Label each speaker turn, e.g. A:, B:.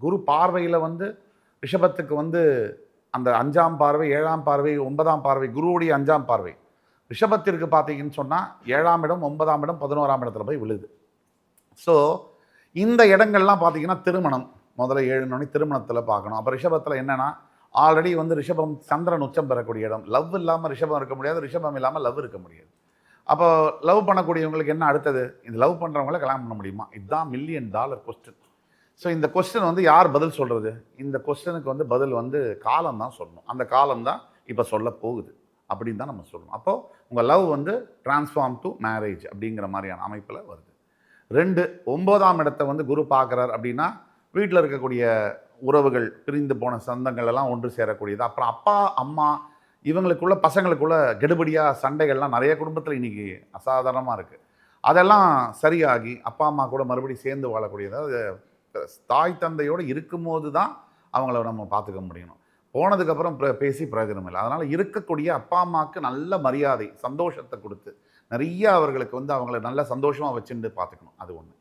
A: குரு பார்வையில் வந்து ரிஷபத்துக்கு வந்து அந்த 5ஆம் பார்வை, 7ஆம் பார்வை, 9ஆம் பார்வை, குருவுடைய 5ஆம் பார்வை ரிஷபத்திற்கு பார்த்தீங்கன்னு சொன்னால் 7ஆம் இடம், 9ஆம் இடம், 11ஆம் இடத்துல போய் விழுது. ஸோ இந்த இடங்கள்லாம் பார்த்தீங்கன்னா திருமணம் முதல்ல 7 மணி திருமணத்தில் பார்க்கணும். அப்போ ரிஷபத்தில் என்னென்னா ஆல்ரெடி வந்து ரிஷபம் சந்திரன் உச்சம் பெறக்கூடிய இடம். லவ் இல்லாமல் ரிஷபம் இருக்க முடியாது, ரிஷபம் இல்லாமல் லவ் இருக்க முடியாது. அப்போ லவ் பண்ணக்கூடியவங்களுக்கு என்ன அடுத்தது? இந்த லவ் பண்ணுறவங்கள கல்யாணம் பண்ண முடியுமா? இதுதான் $1,000,000 கொஸ்டின். ஸோ இந்த கொஸ்டின் வந்து யார் பதில் சொல்கிறது? இந்த கொஸ்டினுக்கு வந்து பதில் வந்து காலம் தான் சொல்லணும். அந்த காலம் தான் இப்போ சொல்ல போகுது அப்படின்னு தான் நம்ம சொல்லணும். அப்போது உங்கள் லவ் வந்து டிரான்ஸ்ஃபார்ம் டு மேரேஜ் அப்படிங்கிற மாதிரியான அமைப்பில் வருது. 2 9ஆம் இடத்தை வந்து குரு பார்க்குறார் அப்படின்னா வீட்டில் இருக்கக்கூடிய உறவுகள், பிரிந்து போன சொந்தங்கள் எல்லாம் ஒன்று சேரக்கூடியது. அப்புறம் அப்பா அம்மா இவங்களுக்குள்ள பசங்களுக்குள்ள கெடுபடியாக சண்டைகள்லாம் நிறைய குடும்பத்தில் இன்றைக்கி அசாதாரணமாக இருக்குது. அதெல்லாம் சரியாகி அப்பா அம்மா கூட மறுபடியும் சேர்ந்து வாழக்கூடியது. அது தாய் தந்தையோடு இருக்கும்போது தான் அவங்கள நம்ம பார்த்துக்க முடியணும். போனதுக்கப்புறம் பேசி பிரயோஜனம் இல்லை. அதனால் இருக்கக்கூடிய அப்பா அம்மாவுக்கு நல்ல மரியாதை, சந்தோஷத்தை கொடுத்து நிறைய அவர்களுக்கு வந்து அவங்கள நல்ல சந்தோஷமாக வச்சுட்டு பார்த்துக்கணும். அது ஒன்று.